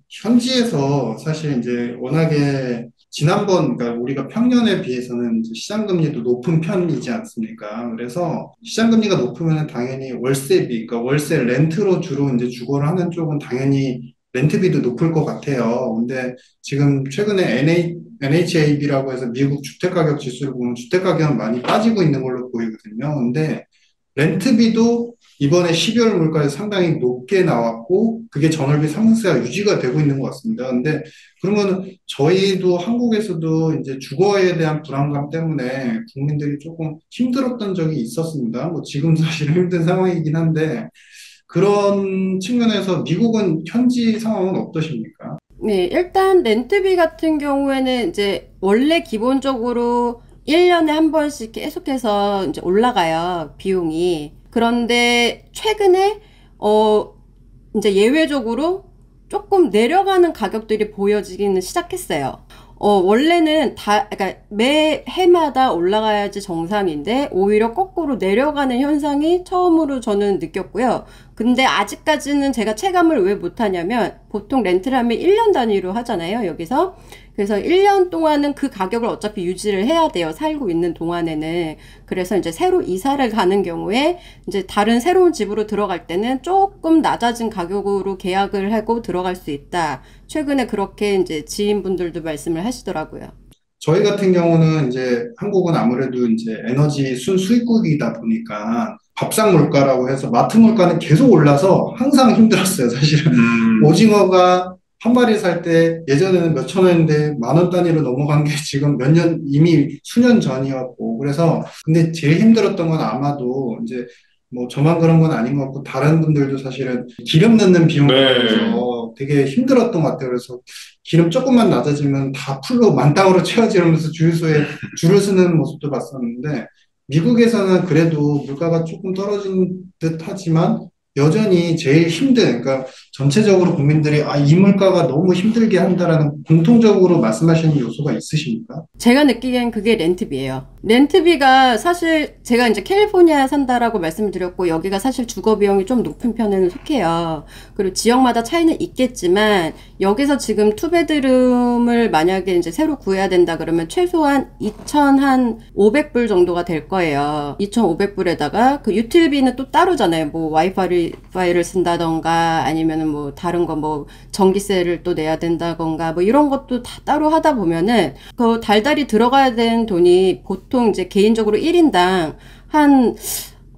현지에서 사실 이제 워낙에 지난번, 그러니까 우리가 평년에 비해서는 이제 시장금리도 높은 편이지 않습니까? 그래서 시장금리가 높으면 당연히 월세비, 그러니까 월세 렌트로 주로 이제 주거를 하는 쪽은 당연히 렌트비도 높을 것 같아요. 근데 지금 최근에 NHAB라고 해서 미국 주택가격 지수를 보면 주택가격은 많이 빠지고 있는 걸로 보이거든요. 근데 렌트비도 이번에 12월 물가에서 상당히 높게 나왔고, 그게 전월비 상승세가 유지가 되고 있는 것 같습니다. 근데 그러면 저희도 한국에서도 이제 주거에 대한 불안감 때문에 국민들이 조금 힘들었던 적이 있었습니다. 뭐 지금 사실은 힘든 상황이긴 한데, 그런 측면에서 미국은 현지 상황은 어떠십니까? 네, 일단 렌트비 같은 경우에는 이제 원래 기본적으로 1년에 한 번씩 계속해서 이제 올라가요, 비용이. 그런데 최근에 이제 예외적으로 조금 내려가는 가격들이 보여지기는 시작했어요. 원래는 그러니까 매 해마다 올라가야지 정상인데, 오히려 거꾸로 내려가는 현상이 처음으로 저는 느꼈고요. 근데 아직까지는 제가 체감을 왜 못하냐면, 보통 렌트를 하면 1년 단위로 하잖아요, 여기서. 그래서 1년 동안은 그 가격을 어차피 유지를 해야 돼요, 살고 있는 동안에는. 그래서 이제 새로 이사를 가는 경우에 이제 다른 새로운 집으로 들어갈 때는 조금 낮아진 가격으로 계약을 하고 들어갈 수 있다. 최근에 그렇게 이제 지인분들도 말씀을 하시더라고요. 저희 같은 경우는 이제 한국은 아무래도 이제 에너지 순수입국이다 보니까 밥상 물가라고 해서 마트 물가는 계속 올라서 항상 힘들었어요, 사실은. 오징어가 한 마리 살 때 예전에는 몇 천 원인데 만 원 단위로 넘어간 게 지금 몇 년, 이미 수년 전이었고. 그래서 근데 제일 힘들었던 건 아마도 이제 뭐 저만 그런 건 아닌 것 같고 다른 분들도 사실은 기름 넣는 비용에 대해서 되게 힘들었던 것 같아요. 그래서 기름 조금만 낮아지면 다 풀로 만땅으로 채워지면서 주유소에 줄을 서는 모습도 봤었는데 미국에서는 그래도 물가가 조금 떨어진 듯 하지만 여전히 제일 힘든, 그러니까 전체적으로 국민들이 이 물가가 너무 힘들게 한다라는 공통적으로 말씀하시는 요소가 있으십니까? 제가 느끼기엔 그게 렌트비예요. 렌트비가 사실 제가 이제 캘리포니아에 산다라고 말씀을 드렸고, 여기가 사실 주거 비용이 좀 높은 편에는 속해요. 그리고 지역마다 차이는 있겠지만, 여기서 지금 투베드룸을 만약에 이제 새로 구해야 된다 그러면 최소한 2,500불 정도가 될 거예요. 2,500불에다가 그 유틸비는 또 따로잖아요. 뭐 와이파이를 쓴다던가 아니면은 뭐 다른 거 뭐 전기세를 또 내야 된다던가 뭐 이런 것도 다 따로 하다 보면은 그 달달이 들어가야 되는 돈이 보통 이제 개인적으로 1인당 한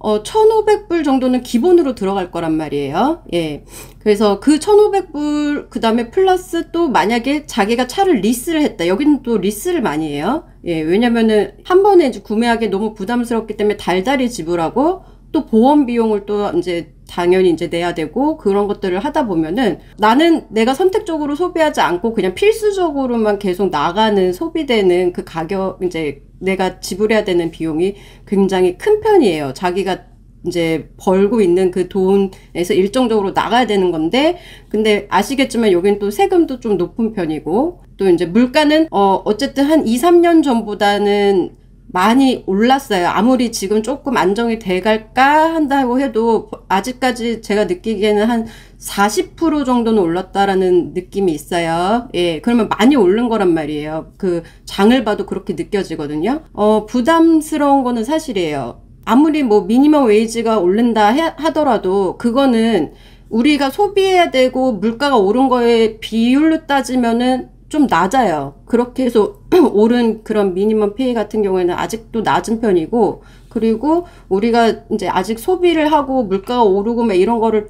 1,500불 정도는 기본으로 들어갈 거란 말이에요. 예. 그래서 그 1,500불, 그 다음에 플러스 또 만약에 자기가 차를 리스를 했다. 여기는 또 리스를 많이 해요. 예. 왜냐면은 한 번에 이제 구매하기 너무 부담스럽기 때문에 달달이 지불하고 또 보험 비용을 또 이제 당연히 이제 내야 되고 그런 것들을 하다 보면은 나는 내가 선택적으로 소비하지 않고 그냥 필수적으로만 계속 나가는 소비되는 그 가격 이제 내가 지불해야 되는 비용이 굉장히 큰 편이에요. 자기가 이제 벌고 있는 그 돈에서 일정적으로 나가야 되는 건데, 근데 아시겠지만 여긴 또 세금도 좀 높은 편이고, 또 이제 물가는 어쨌든 한 2, 3년 전보다는 많이 올랐어요. 아무리 지금 조금 안정이 돼갈까 한다고 해도 아직까지 제가 느끼기에는 한 40% 정도는 올랐다라는 느낌이 있어요. 예, 그러면 많이 오른 거란 말이에요. 그 장을 봐도 그렇게 느껴지거든요. 부담스러운 거는 사실이에요. 아무리 뭐 미니멈 웨이지가 오른다 하더라도 그거는 우리가 소비해야 되고 물가가 오른 거에 비율로 따지면은 좀 낮아요. 그렇게 해서 오른 그런 미니멈 페이 같은 경우에는 아직도 낮은 편이고, 그리고 우리가 이제 아직 소비를 하고 물가가 오르고 막 이런 거를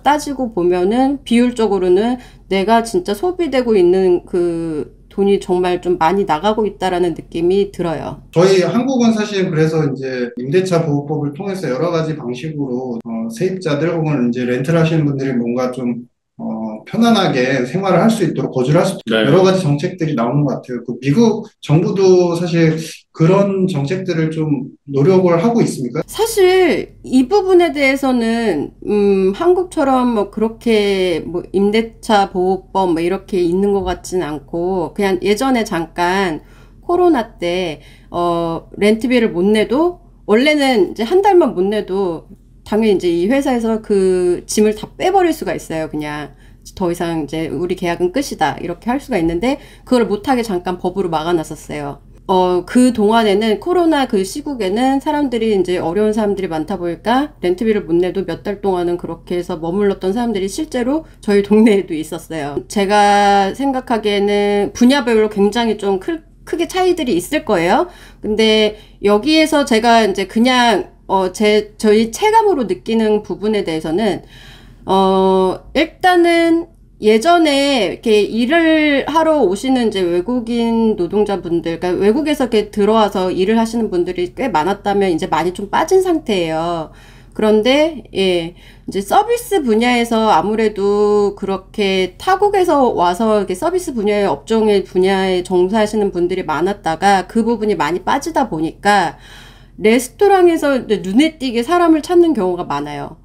따지고 보면은 비율적으로는 내가 진짜 소비되고 있는 그 돈이 정말 좀 많이 나가고 있다라는 느낌이 들어요. 저희 한국은 사실 그래서 이제 임대차 보호법을 통해서 여러 가지 방식으로 세입자들 혹은 이제 렌트를 하시는 분들이 뭔가 좀 편안하게 생활을 할 수 있도록 거주를 할 수 있도록 여러 가지 정책들이 나오는 것 같아요. 그 미국 정부도 사실 그런 정책들을 좀 노력을 하고 있습니까? 사실 이 부분에 대해서는 한국처럼 뭐 그렇게 뭐 임대차 보호법 뭐 이렇게 있는 것 같지는 않고 그냥 예전에 잠깐 코로나 때 렌트비를 못 내도 원래는 이제 한 달만 못 내도 당연히 이제 이 회사에서 그 짐을 다 빼버릴 수가 있어요. 그냥 더 이상 이제 우리 계약은 끝이다. 이렇게 할 수가 있는데, 그걸 못하게 잠깐 법으로 막아놨었어요. 그 동안에는 코로나 그 시국에는 사람들이 이제 어려운 사람들이 많다 보니까 렌트비를 못 내도 몇 달 동안은 그렇게 해서 머물렀던 사람들이 실제로 저희 동네에도 있었어요. 제가 생각하기에는 분야별로 굉장히 좀 크게 차이들이 있을 거예요. 근데 여기에서 제가 이제 그냥 저희 체감으로 느끼는 부분에 대해서는 일단은 예전에 이렇게 일을 하러 오시는 이제 외국인 노동자분들, 그러니까 외국에서 이렇게 들어와서 일을 하시는 분들이 꽤 많았다면 이제 많이 좀 빠진 상태예요. 그런데, 예, 이제 서비스 분야에서 아무래도 그렇게 타국에서 와서 이렇게 서비스 분야의 업종의 분야에 종사하시는 분들이 많았다가 그 부분이 많이 빠지다 보니까 레스토랑에서 눈에 띄게 사람을 찾는 경우가 많아요.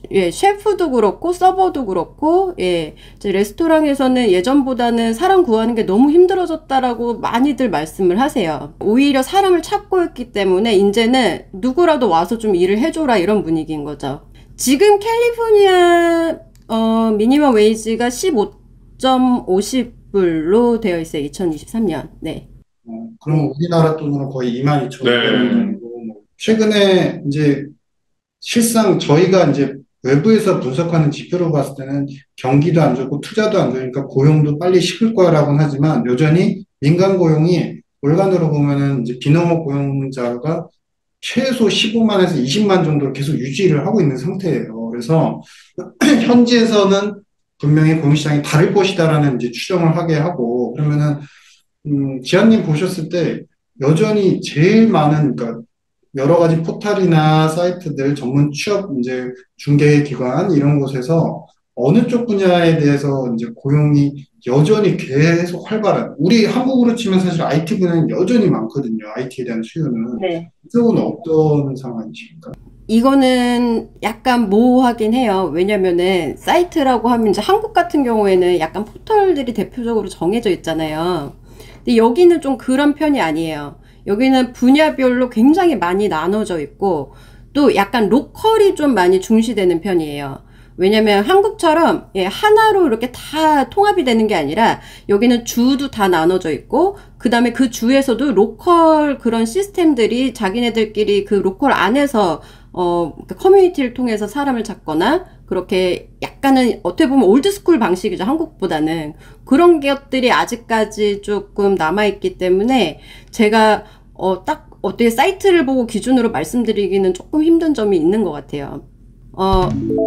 예, 셰프도 그렇고, 서버도 그렇고, 예, 이제 레스토랑에서는 예전보다는 사람 구하는 게 너무 힘들어졌다라고 많이들 말씀을 하세요. 오히려 사람을 찾고 있기 때문에 이제는 누구라도 와서 좀 일을 해줘라 이런 분위기인 거죠. 지금 캘리포니아, 미니멈 웨이지가 15.50불로 되어 있어요. 2023년. 네. 그럼 우리나라 돈으로 거의 22,000원 네. 정도. 최근에 이제 실상 저희가 이제 외부에서 분석하는 지표로 봤을 때는 경기도 안 좋고 투자도 안 좋으니까 고용도 빨리 식을 거라고는 하지만 여전히 민간 고용이 월간으로 보면은 이제 비농업 고용자가 최소 15만에서 20만 정도를 계속 유지를 하고 있는 상태예요. 그래서 현지에서는 분명히 고용시장이 다를 것이다라는 이제 추정을 하게 하고 그러면은 지한님 보셨을 때 여전히 제일 많은 그러니까 여러 가지 포털이나 사이트들, 전문 취업 이제 중개 기관 이런 곳에서 어느 쪽 분야에 대해서 이제 고용이 여전히 계속 활발한. 우리 한국으로 치면 사실 IT 분야는 여전히 많거든요. IT에 대한 수요는. 네. 이쪽은 어떤 상황이십니까? 이거는 약간 모호하긴 해요. 왜냐면은 사이트라고 하면 이제 한국 같은 경우에는 약간 포털들이 대표적으로 정해져 있잖아요. 근데 여기는 좀 그런 편이 아니에요. 여기는 분야별로 굉장히 많이 나눠져 있고 또 약간 로컬이 좀 많이 중시되는 편이에요. 왜냐면 한국처럼 예, 하나로 이렇게 다 통합이 되는 게 아니라 여기는 주도 다 나눠져 있고 그 다음에 그 주에서도 로컬 그런 시스템들이 자기네들끼리 그 로컬 안에서 그러니까 커뮤니티를 통해서 사람을 찾거나 그렇게 약간은 어떻게 보면 올드스쿨 방식이죠. 한국보다는. 그런 것들이 아직까지 조금 남아있기 때문에 제가 딱 어떻게 사이트를 보고 기준으로 말씀드리기는 조금 힘든 점이 있는 것 같아요.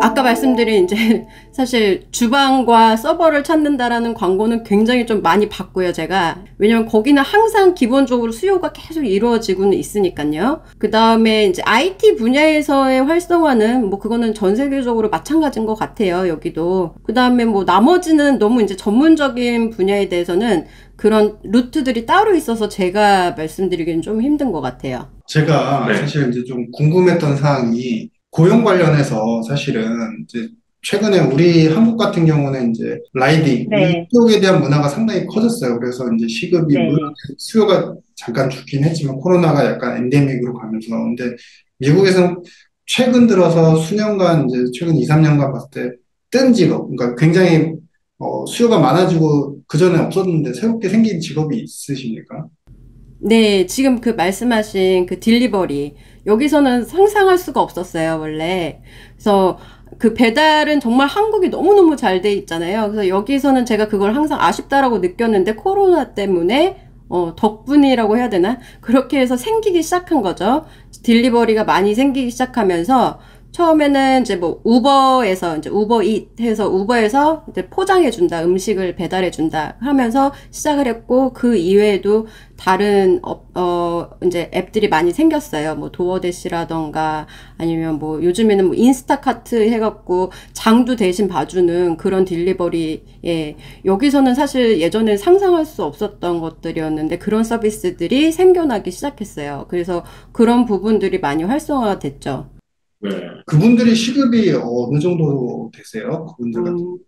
아까 말씀드린 이제 사실 주방과 서버를 찾는다라는 광고는 굉장히 좀 많이 봤고요, 제가. 왜냐면 거기는 항상 기본적으로 수요가 계속 이루어지고는 있으니까요. 그 다음에 이제 IT 분야에서의 활성화는 뭐 그거는 전 세계적으로 마찬가지인 것 같아요, 여기도. 그 다음에 뭐 나머지는 너무 이제 전문적인 분야에 대해서는 그런 루트들이 따로 있어서 제가 말씀드리기는 좀 힘든 것 같아요. 제가 네. 사실 이제 좀 궁금했던 사항이 고용 관련해서 사실은 이제 최근에 우리 한국 같은 경우는 이제 라이딩 네. 이쪽에 대한 문화가 상당히 커졌어요. 그래서 이제 시급이 네. 물론 수요가 잠깐 죽긴 했지만 코로나가 약간 엔데믹으로 가면서 근데 미국에서는 최근 들어서 수년간 이제 최근 2, 3년간 봤을 때 뜬 직업 그러니까 굉장히 수요가 많아지고 그전에 없었는데 새롭게 생긴 직업이 있으십니까? 네, 지금 그 말씀하신 그 딜리버리. 여기서는 상상할 수가 없었어요, 원래. 그래서 그 배달은 정말 한국이 너무너무 잘 돼 있잖아요. 그래서 여기서는 제가 그걸 항상 아쉽다라고 느꼈는데 코로나 때문에 덕분이라고 해야 되나? 그렇게 해서 생기기 시작한 거죠. 딜리버리가 많이 생기기 시작하면서 처음에는 이제 뭐 우버에서 이제 우버잇 해서 우버에서 이제 포장해 준다, 음식을 배달해 준다 하면서 시작을 했고 그 이외에도 다른 이제 앱들이 많이 생겼어요. 뭐 도어대시라던가 아니면 뭐 요즘에는 뭐 인스타카트 해갖고 장도 대신 봐주는 그런 딜리버리. 여기서는 사실 예전에 상상할 수 없었던 것들이었는데 그런 서비스들이 생겨나기 시작했어요. 그래서 그런 부분들이 많이 활성화가 됐죠. 네. 그분들이 시급이 어느 정도 되세요? 그분들 같은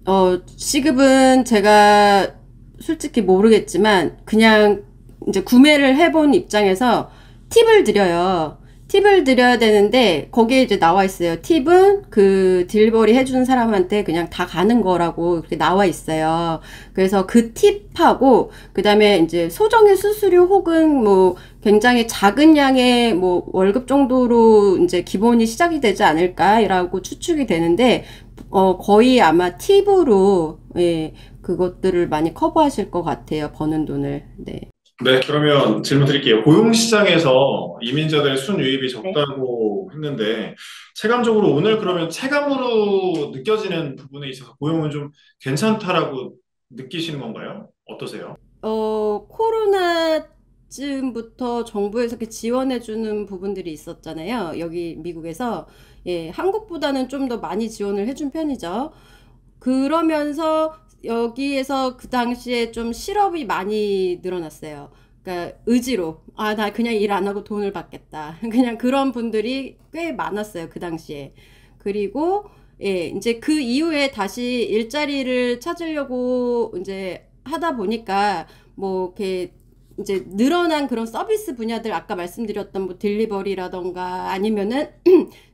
경우는? 시급은 제가 솔직히 모르겠지만, 그냥 이제 구매를 해본 입장에서 팁을 드려요. 팁을 드려야 되는데 거기에 이제 나와 있어요. 팁은 그 딜리버리 해주는 사람한테 그냥 다 가는 거라고 이렇게 나와 있어요. 그래서 그 팁하고 그다음에 이제 소정의 수수료 혹은 뭐 굉장히 작은 양의 뭐 월급 정도로 이제 기본이 시작이 되지 않을까라고 추측이 되는데 거의 아마 팁으로 예, 그것들을 많이 커버하실 것 같아요. 버는 돈을. 네. 네, 그러면 질문 드릴게요. 고용시장에서 이민자들의 순유입이 네. 적다고 했는데, 체감적으로 오늘 그러면 체감으로 느껴지는 부분에 있어서 고용은 좀 괜찮다라고 느끼시는 건가요? 어떠세요? 코로나쯤부터 정부에서 이렇게 지원해주는 부분들이 있었잖아요. 여기 미국에서. 예, 한국보다는 좀 더 많이 지원을 해준 편이죠. 그러면서 여기에서 그 당시에 좀 실업이 많이 늘어났어요. 그러니까 의지로 아, 나 그냥 일 안 하고 돈을 받겠다. 그냥 그런 분들이 꽤 많았어요. 그 당시에. 그리고 예, 이제 그 이후에 다시 일자리를 찾으려고 이제 하다 보니까 뭐 이렇게 이제 늘어난 그런 서비스 분야들 아까 말씀드렸던 뭐 딜리버리라던가 아니면은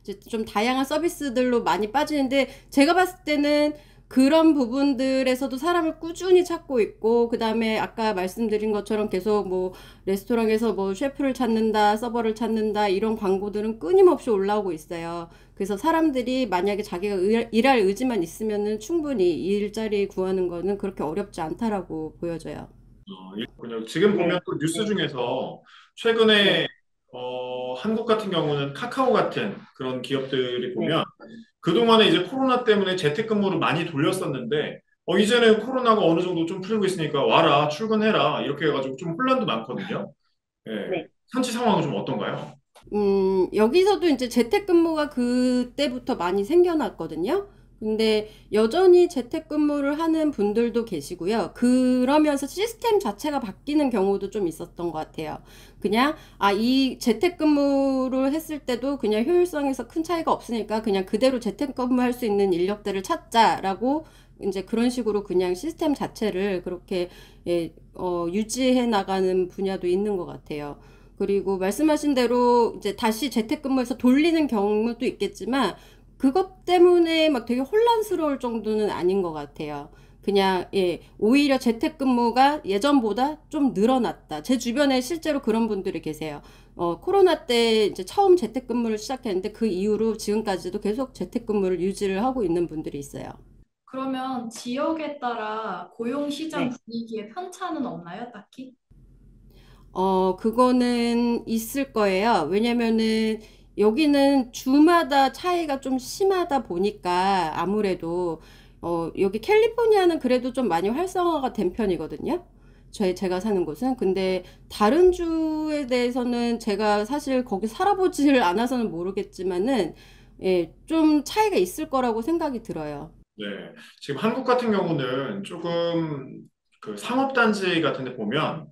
이제 좀 다양한 서비스들로 많이 빠지는데 제가 봤을 때는 그런 부분들에서도 사람을 꾸준히 찾고 있고 그다음에 아까 말씀드린 것처럼 계속 뭐 레스토랑에서 뭐 셰프를 찾는다, 서버를 찾는다 이런 광고들은 끊임없이 올라오고 있어요. 그래서 사람들이 만약에 자기가 일할 의지만 있으면은 충분히 일자리 구하는 거는 그렇게 어렵지 않다라고 보여져요. 그렇군요. 지금 보면 네. 또 뉴스 네. 중에서 네. 최근에 한국 같은 경우는 카카오 같은 그런 기업들이 네. 보면 그동안에 이제 코로나 때문에 재택근무를 많이 돌렸었는데 이제는 코로나가 어느 정도 좀 풀리고 있으니까 와라 출근해라 이렇게 해가지고 좀 혼란도 많거든요. 예. 네. 현지 상황은 좀 어떤가요? 여기서도 이제 재택근무가 그때부터 많이 생겨났거든요. 근데 여전히 재택근무를 하는 분들도 계시고요. 그러면서 시스템 자체가 바뀌는 경우도 좀 있었던 것 같아요. 그냥, 이 재택근무를 했을 때도 그냥 효율성에서 큰 차이가 없으니까 그냥 그대로 재택근무할 수 있는 인력들을 찾자라고 이제 그런 식으로 그냥 시스템 자체를 그렇게 예, 유지해 나가는 분야도 있는 것 같아요. 그리고 말씀하신 대로 이제 다시 재택근무해서 돌리는 경우도 있겠지만 그것 때문에 막 되게 혼란스러울 정도는 아닌 것 같아요. 그냥 예, 오히려 재택근무가 예전보다 좀 늘어났다. 제 주변에 실제로 그런 분들이 계세요. 코로나 때 이제 처음 재택근무를 시작했는데 그 이후로 지금까지도 계속 재택근무를 유지를 하고 있는 분들이 있어요. 그러면 지역에 따라 고용 시장 네. 분위기에 편차는 없나요, 딱히? 그거는 있을 거예요. 왜냐면은 여기는 주마다 차이가 좀 심하다 보니까 아무래도 여기 캘리포니아는 그래도 좀 많이 활성화가 된 편이거든요. 제가 사는 곳은. 근데 다른 주에 대해서는 제가 사실 거기 살아보지를 않아서는 모르겠지만은 예, 좀 차이가 있을 거라고 생각이 들어요. 네. 지금 한국 같은 경우는 조금 그 상업단지 같은 데 보면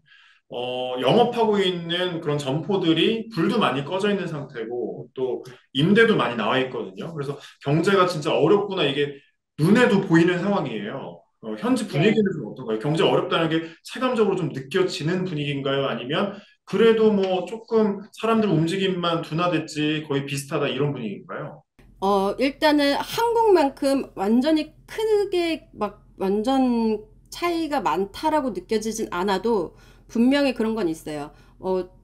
영업하고 있는 그런 점포들이 불도 많이 꺼져 있는 상태고 또 임대도 많이 나와 있거든요. 그래서 경제가 진짜 어렵구나 이게 눈에도 보이는 상황이에요. 현지 네. 분위기는 좀 어떤가요? 경제 어렵다는 게 체감적으로 좀 느껴지는 분위기인가요? 아니면 그래도 뭐 조금 사람들 움직임만 둔화됐지 거의 비슷하다 이런 분위기인가요? 일단은 한국만큼 완전히 크게 막 완전 차이가 많다라고 느껴지진 않아도 분명히 그런 건 있어요.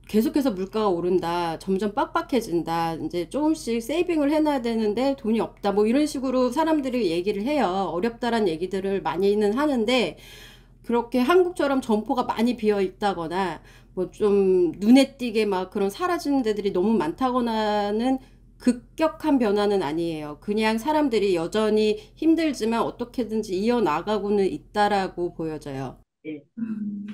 계속해서 물가가 오른다. 점점 빡빡해진다. 이제 조금씩 세이빙을 해놔야 되는데 돈이 없다. 뭐 이런 식으로 사람들이 얘기를 해요. 어렵다란 얘기들을 많이는 하는데 그렇게 한국처럼 점포가 많이 비어 있다거나 뭐 좀 눈에 띄게 막 그런 사라지는 데들이 너무 많다거나는 급격한 변화는 아니에요. 그냥 사람들이 여전히 힘들지만 어떻게든지 이어나가고는 있다라고 보여져요. 예. 음,